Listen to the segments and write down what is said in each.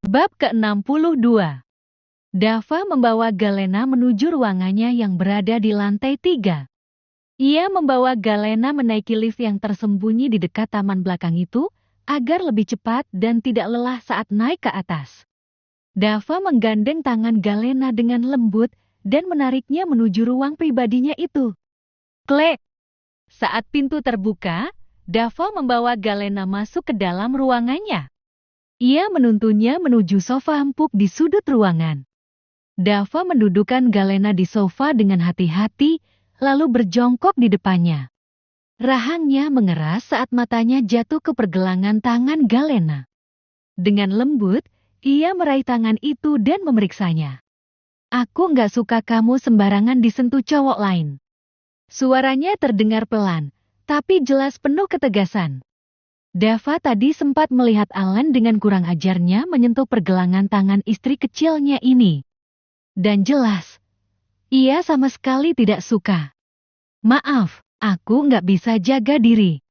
Bab ke-62. Dava membawa Galena menuju ruangannya yang berada di lantai 3. Ia membawa Galena menaiki lift yang tersembunyi di dekat taman belakang itu, agar lebih cepat dan tidak lelah saat naik ke atas. Dava menggandeng tangan Galena dengan lembut dan menariknya menuju ruang pribadinya itu. Klek! Saat pintu terbuka, Dava membawa Galena masuk ke dalam ruangannya. Ia menuntunnya menuju sofa empuk di sudut ruangan. Dava mendudukkan Galena di sofa dengan hati-hati, lalu berjongkok di depannya. Rahangnya mengeras saat matanya jatuh ke pergelangan tangan Galena. Dengan lembut, ia meraih tangan itu dan memeriksanya. "Aku nggak suka kamu sembarangan disentuh cowok lain." Suaranya terdengar pelan, tapi jelas penuh ketegasan. Dava tadi sempat melihat Alan dengan kurang ajarnya menyentuh pergelangan tangan istri kecilnya ini. Dan jelas, ia sama sekali tidak suka. "Maaf, aku nggak bisa jaga diri."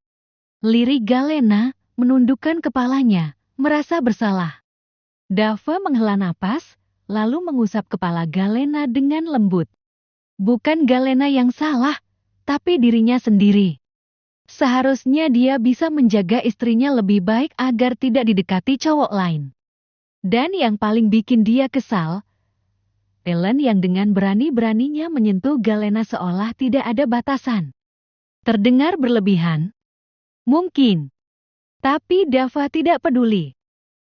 Lirik Galena menundukkan kepalanya, merasa bersalah. Dava menghela napas, lalu mengusap kepala Galena dengan lembut. Bukan Galena yang salah, tapi dirinya sendiri. Seharusnya dia bisa menjaga istrinya lebih baik agar tidak didekati cowok lain. Dan yang paling bikin dia kesal, Ellen yang dengan berani-beraninya menyentuh Galena seolah tidak ada batasan. Terdengar berlebihan? Mungkin. Tapi Dava tidak peduli.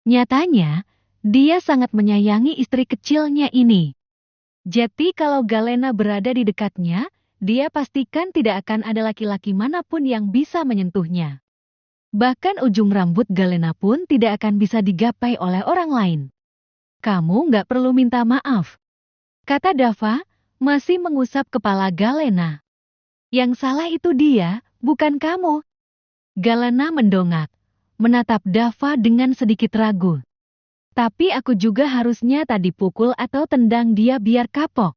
Nyatanya, dia sangat menyayangi istri kecilnya ini. Jadi kalau Galena berada di dekatnya, dia pastikan tidak akan ada laki-laki manapun yang bisa menyentuhnya. Bahkan ujung rambut Galena pun tidak akan bisa digapai oleh orang lain. "Kamu nggak perlu minta maaf," kata Dava, masih mengusap kepala Galena. "Yang salah itu dia, bukan kamu." Galena mendongak, menatap Dava dengan sedikit ragu. "Tapi aku juga harusnya tadi pukul atau tendang dia biar kapok.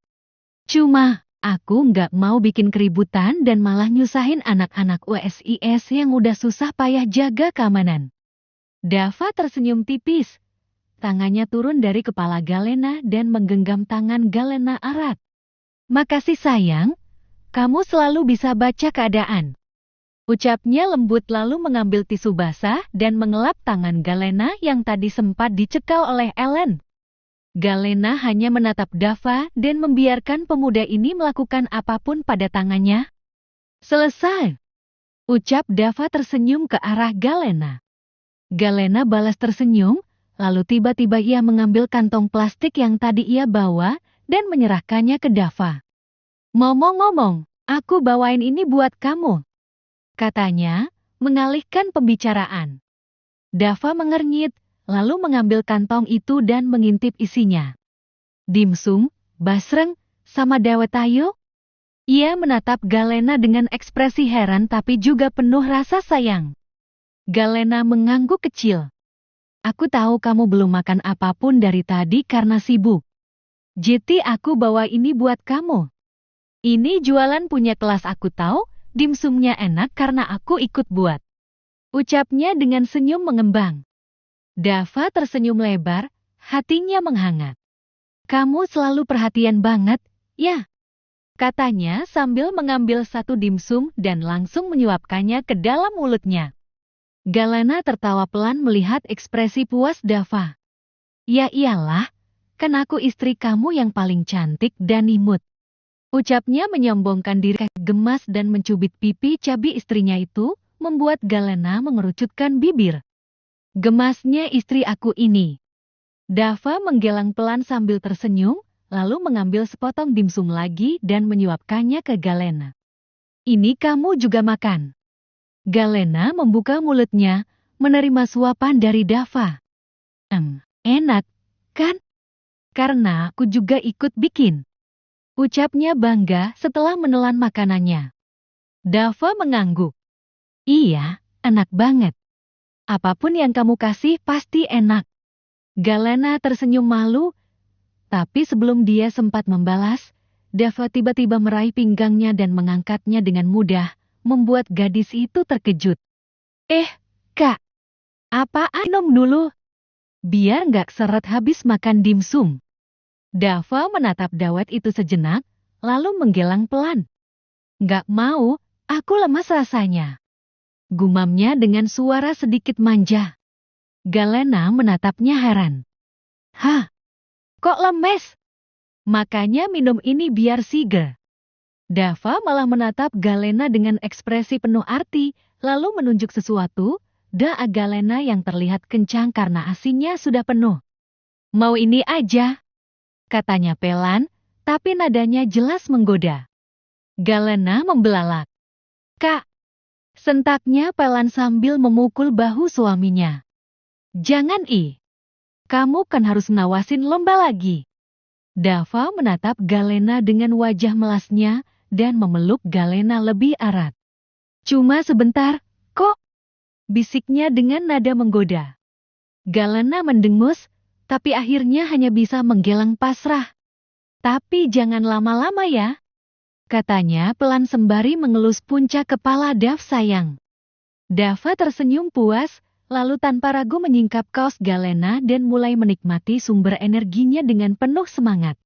Cuma, aku nggak mau bikin keributan dan malah nyusahin anak-anak USIS yang udah susah payah jaga keamanan." Dava tersenyum tipis. Tangannya turun dari kepala Galena dan menggenggam tangan Galena erat. "Makasih sayang, kamu selalu bisa baca keadaan." Ucapnya lembut lalu mengambil tisu basah dan mengelap tangan Galena yang tadi sempat dicekal oleh Ellen. Galena hanya menatap Dava dan membiarkan pemuda ini melakukan apapun pada tangannya. "Selesai," ucap Dava tersenyum ke arah Galena. Galena balas tersenyum, lalu tiba-tiba ia mengambil kantong plastik yang tadi ia bawa dan menyerahkannya ke Dava. "Ngomong-ngomong, aku bawain ini buat kamu," katanya, mengalihkan pembicaraan. Dava mengernyit, lalu mengambil kantong itu dan mengintip isinya. "Dimsum, basreng, sama dawet ayo?" Ia menatap Galena dengan ekspresi heran tapi juga penuh rasa sayang. Galena mengangguk kecil. "Aku tahu kamu belum makan apapun dari tadi karena sibuk. Jadi aku bawa ini buat kamu. Ini jualan punya kelas aku tahu, dimsumnya enak karena aku ikut buat." Ucapnya dengan senyum mengembang. Dava tersenyum lebar, hatinya menghangat. "Kamu selalu perhatian banget, ya?" katanya sambil mengambil satu dimsum dan langsung menyuapkannya ke dalam mulutnya. Galena tertawa pelan melihat ekspresi puas Dava. "Ya iyalah, kan aku istri kamu yang paling cantik dan imut." Ucapnya menyombongkan diri gemas dan mencubit pipi cabi istrinya itu, membuat Galena mengerucutkan bibir. "Gemasnya istri aku ini." Dava menggelang pelan sambil tersenyum, lalu mengambil sepotong dimsum lagi dan menyuapkannya ke Galena. "Ini kamu juga makan." Galena membuka mulutnya, menerima suapan dari Dava. Enak, kan? Karena aku juga ikut bikin." Ucapnya bangga setelah menelan makanannya. Dava mengangguk. "Iya, enak banget. Apapun yang kamu kasih pasti enak." Galena tersenyum malu, tapi sebelum dia sempat membalas, Dava tiba-tiba meraih pinggangnya dan mengangkatnya dengan mudah, membuat gadis itu terkejut. Kak, apaan? Minum dulu." biar nggak seret habis makan dimsum. Dava menatap dawet itu sejenak, lalu menggelang pelan. Nggak mau, aku lemas rasanya. Gumamnya dengan suara sedikit manja. Galena menatapnya heran. Hah? Kok lemes? Makanya minum ini biar seger. Dava malah menatap Galena dengan ekspresi penuh arti, lalu menunjuk sesuatu, Galena yang terlihat kencang karena asinya sudah penuh. Mau ini aja, katanya pelan, tapi nadanya jelas menggoda. Galena membelalak. Kak, sentaknya pelan sambil memukul bahu suaminya. Jangan kamu kan harus nawasin lomba lagi. Dava menatap Galena dengan wajah melasnya, dan memeluk Galena lebih erat. Cuma sebentar, kok? Bisiknya dengan nada menggoda. Galena mendengus, tapi akhirnya hanya bisa menggelang pasrah. Tapi jangan lama-lama ya, katanya pelan sembari mengelus puncak kepala Dav sayang. Dava tersenyum puas, lalu tanpa ragu menyingkap kaos Galena dan mulai menikmati sumber energinya dengan penuh semangat.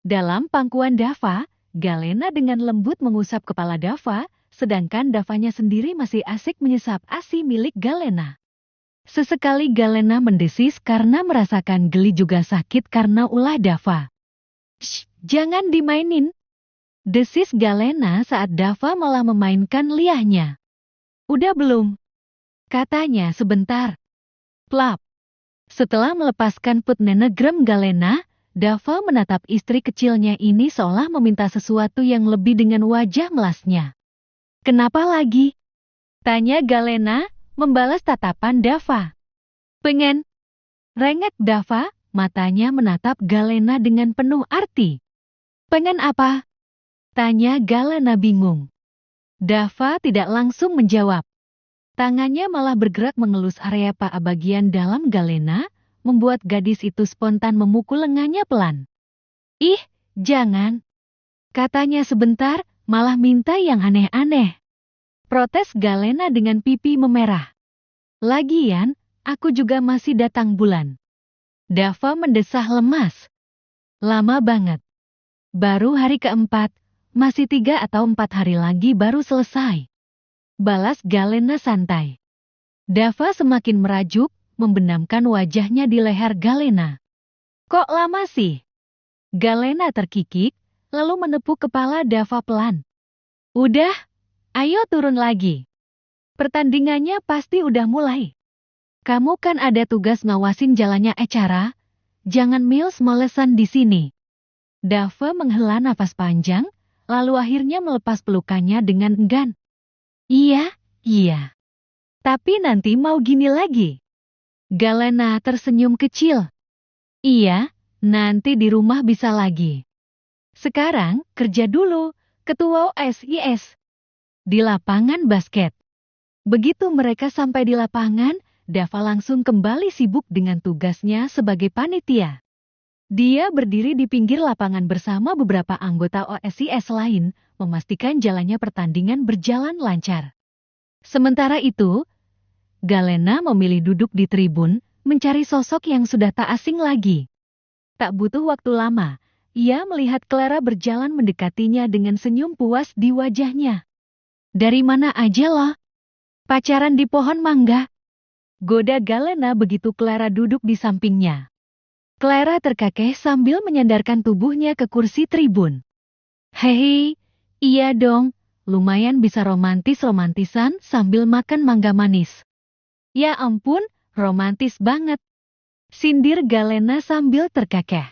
Dalam pangkuan Dava, Galena dengan lembut mengusap kepala Dava, sedangkan Davanya sendiri masih asik menyesap ASI milik Galena. Sesekali Galena mendesis karena merasakan geli juga sakit karena ulah Dava. Shh, jangan dimainin, desis Galena saat Dava malah memainkan liahnya. Udah belum? Katanya sebentar. Plap. Setelah melepaskan put nenegrem Galena, Dava menatap istri kecilnya ini seolah meminta sesuatu yang lebih dengan wajah melasnya. Kenapa lagi? Tanya Galena, membalas tatapan Dava. Pengen? Rengek Dava, matanya menatap Galena dengan penuh arti. Pengen apa? Tanya Galena bingung. Dava tidak langsung menjawab. Tangannya malah bergerak mengelus area bagian dalam Galena, membuat gadis itu spontan memukul lengannya pelan. Ih, jangan. Katanya sebentar, malah minta yang aneh-aneh. Protes Galena dengan pipi memerah. Lagian, aku juga masih datang bulan. Dava mendesah lemas. Lama banget. Baru hari keempat, masih 3 atau 4 hari lagi baru selesai. Balas Galena santai. Dava semakin merajuk, membenamkan wajahnya di leher Galena. Kok lama sih? Galena terkikik, lalu menepuk kepala Dava pelan. Udah, ayo turun lagi. Pertandingannya pasti udah mulai. Kamu kan ada tugas ngawasin jalannya acara, jangan males-malesan di sini. Dava menghela nafas panjang, lalu akhirnya melepas pelukannya dengan enggan. Iya. Tapi nanti mau gini lagi. Galena tersenyum kecil. Iya, nanti di rumah bisa lagi. Sekarang, kerja dulu, ketua OSIS. Di lapangan basket. Begitu mereka sampai di lapangan, Dava langsung kembali sibuk dengan tugasnya sebagai panitia. Dia berdiri di pinggir lapangan bersama beberapa anggota OSIS lain, memastikan jalannya pertandingan berjalan lancar. Sementara itu, Galena memilih duduk di tribun, mencari sosok yang sudah tak asing lagi. Tak butuh waktu lama, ia melihat Clara berjalan mendekatinya dengan senyum puas di wajahnya. Dari mana aja loh? Pacaran di pohon mangga? Goda Galena begitu Clara duduk di sampingnya. Clara terkekeh sambil menyandarkan tubuhnya ke kursi tribun. Hei, iya dong, lumayan bisa romantis-romantisan sambil makan mangga manis. Ya ampun, romantis banget. Sindir Galena sambil terkekeh.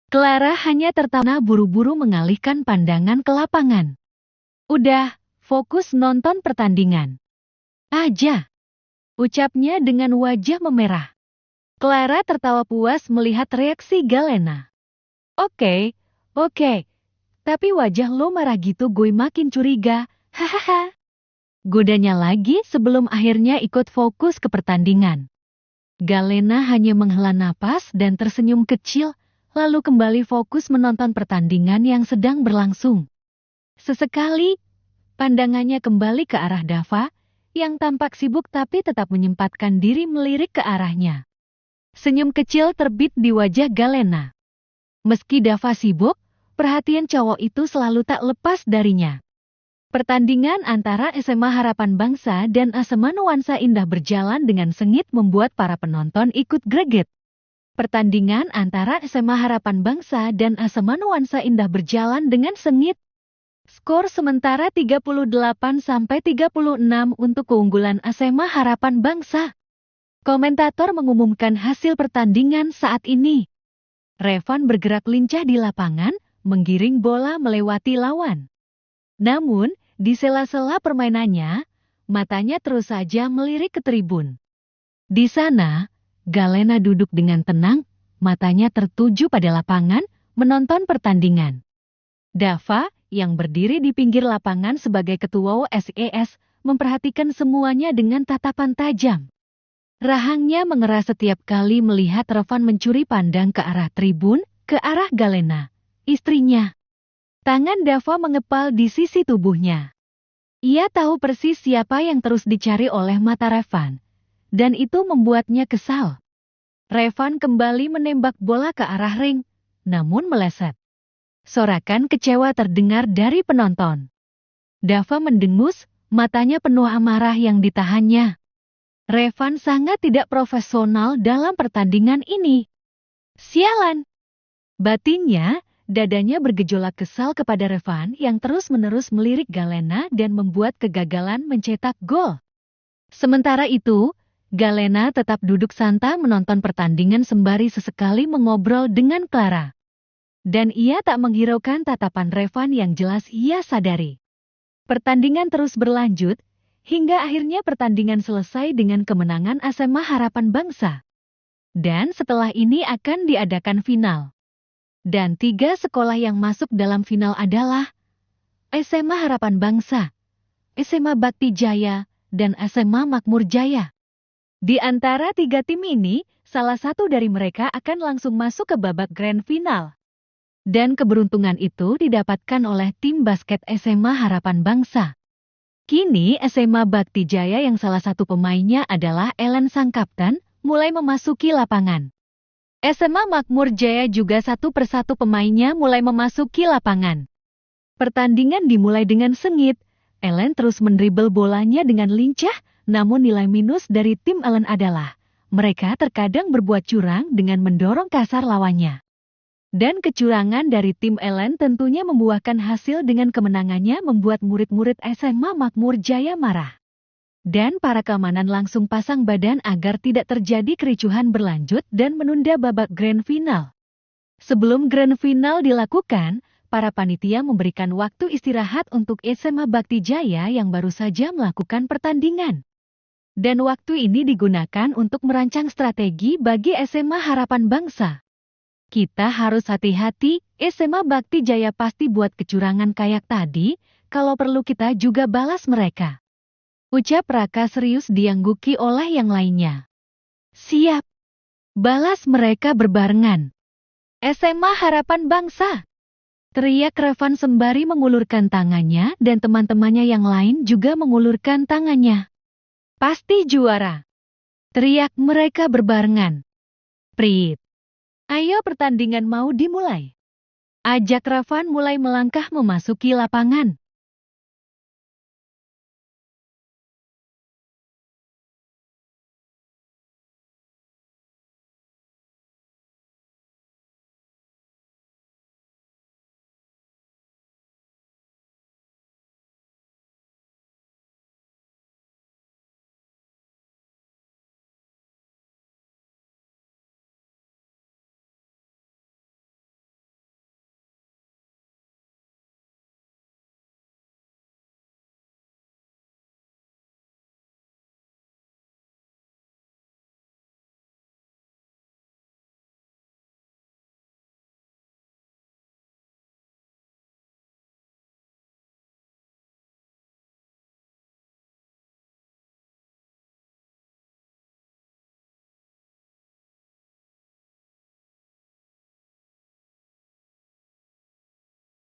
Clara hanya tertawa buru-buru mengalihkan pandangan ke lapangan. Udah, fokus nonton pertandingan. Aja, ucapnya dengan wajah memerah. Clara tertawa puas melihat reaksi Galena. Oke, tapi wajah lo marah gitu gue makin curiga, hahaha. Godanya lagi sebelum akhirnya ikut fokus ke pertandingan. Galena hanya menghela napas dan tersenyum kecil, lalu kembali fokus menonton pertandingan yang sedang berlangsung. Sesekali, pandangannya kembali ke arah Dava, yang tampak sibuk tapi tetap menyempatkan diri melirik ke arahnya. Senyum kecil terbit di wajah Galena. Meski Dava sibuk, perhatian cowok itu selalu tak lepas darinya. Pertandingan antara SMA Harapan Bangsa dan SMA Nuansa Indah berjalan dengan sengit membuat para penonton ikut greget. Pertandingan antara SMA Harapan Bangsa dan SMA Nuansa Indah berjalan dengan sengit. Skor sementara 38-36 untuk keunggulan SMA Harapan Bangsa. Komentator mengumumkan hasil pertandingan saat ini. Revan bergerak lincah di lapangan, menggiring bola melewati lawan. Namun, di sela-sela permainannya, matanya terus saja melirik ke tribun. Di sana, Galena duduk dengan tenang, matanya tertuju pada lapangan, menonton pertandingan. Dava, yang berdiri di pinggir lapangan sebagai ketua OSES, memperhatikan semuanya dengan tatapan tajam. Rahangnya mengeras setiap kali melihat Revan mencuri pandang ke arah tribun, ke arah Galena, istrinya. Tangan Dava mengepal di sisi tubuhnya. Ia tahu persis siapa yang terus dicari oleh mata Revan, dan itu membuatnya kesal. Revan kembali menembak bola ke arah ring, namun meleset. Sorakan kecewa terdengar dari penonton. Dava mendengus, matanya penuh amarah yang ditahannya. Revan sangat tidak profesional dalam pertandingan ini. Sialan! Batinnya, dadanya bergejolak kesal kepada Revan yang terus-menerus melirik Galena dan membuat kegagalan mencetak gol. Sementara itu, Galena tetap duduk santai menonton pertandingan sembari sesekali mengobrol dengan Clara. Dan ia tak menghiraukan tatapan Revan yang jelas ia sadari. Pertandingan terus berlanjut, hingga akhirnya pertandingan selesai dengan kemenangan SMA Harapan Bangsa. Dan setelah ini akan diadakan final. Dan 3 sekolah yang masuk dalam final adalah SMA Harapan Bangsa, SMA Bakti Jaya, dan SMA Makmur Jaya. Di antara 3 tim ini, salah satu dari mereka akan langsung masuk ke babak grand final. Dan keberuntungan itu didapatkan oleh tim basket SMA Harapan Bangsa. Kini SMA Bakti Jaya yang salah satu pemainnya adalah Ellen sang kapten, mulai memasuki lapangan. SMA Makmur Jaya juga satu persatu pemainnya mulai memasuki lapangan. Pertandingan dimulai dengan sengit, Ellen terus mendribel bolanya dengan lincah, namun nilai minus dari tim Ellen adalah, mereka terkadang berbuat curang dengan mendorong kasar lawannya. Dan kecurangan dari tim Ellen tentunya membuahkan hasil dengan kemenangannya membuat murid-murid SMA Makmur Jaya marah. Dan para keamanan langsung pasang badan agar tidak terjadi kericuhan berlanjut dan menunda babak grand final. Sebelum grand final dilakukan, para panitia memberikan waktu istirahat untuk SMA Bakti Jaya yang baru saja melakukan pertandingan. Dan waktu ini digunakan untuk merancang strategi bagi SMA Harapan Bangsa. Kita harus hati-hati, SMA Bakti Jaya pasti buat kecurangan kayak tadi, kalau perlu kita juga balas mereka. Ucap Raka serius diangguki oleh yang lainnya. Siap. Balas mereka berbarengan. SMA Harapan Bangsa. Teriak Revan sembari mengulurkan tangannya dan teman-temannya yang lain juga mengulurkan tangannya. Pasti juara. Teriak mereka berbarengan. Prit. Ayo pertandingan mau dimulai. Ajak Revan mulai melangkah memasuki lapangan.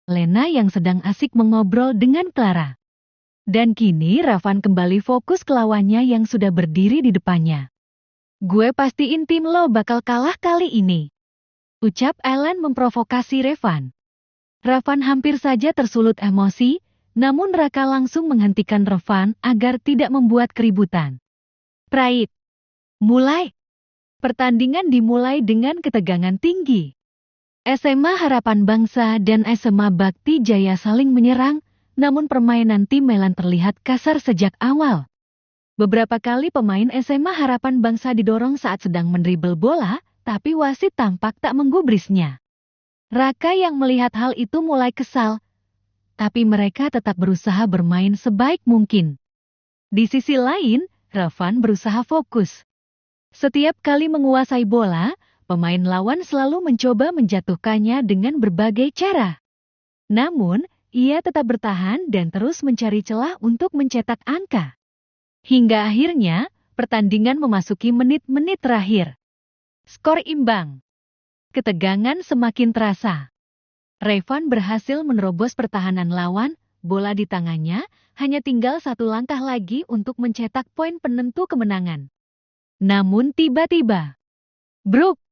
Lena yang sedang asik mengobrol dengan Clara. Dan kini Revan kembali fokus ke lawannya yang sudah berdiri di depannya. Gue pastiin tim lo bakal kalah kali ini. Ucap Ellen memprovokasi Revan. Revan hampir saja tersulut emosi, namun Raka langsung menghentikan Revan agar tidak membuat keributan. Pride. Mulai. Pertandingan dimulai dengan ketegangan tinggi. SMA Harapan Bangsa dan SMA Bakti Jaya saling menyerang, namun permainan tim Melan terlihat kasar sejak awal. Beberapa kali pemain SMA Harapan Bangsa didorong saat sedang mendribel bola, tapi wasit tampak tak menggubrisnya. Raka yang melihat hal itu mulai kesal, tapi mereka tetap berusaha bermain sebaik mungkin. Di sisi lain, Revan berusaha fokus. Setiap kali menguasai bola, pemain lawan selalu mencoba menjatuhkannya dengan berbagai cara. Namun, ia tetap bertahan dan terus mencari celah untuk mencetak angka. Hingga akhirnya, pertandingan memasuki menit-menit terakhir. Skor imbang. Ketegangan semakin terasa. Revan berhasil menerobos pertahanan lawan, bola di tangannya, hanya tinggal satu langkah lagi untuk mencetak poin penentu kemenangan. Namun tiba-tiba, bruk,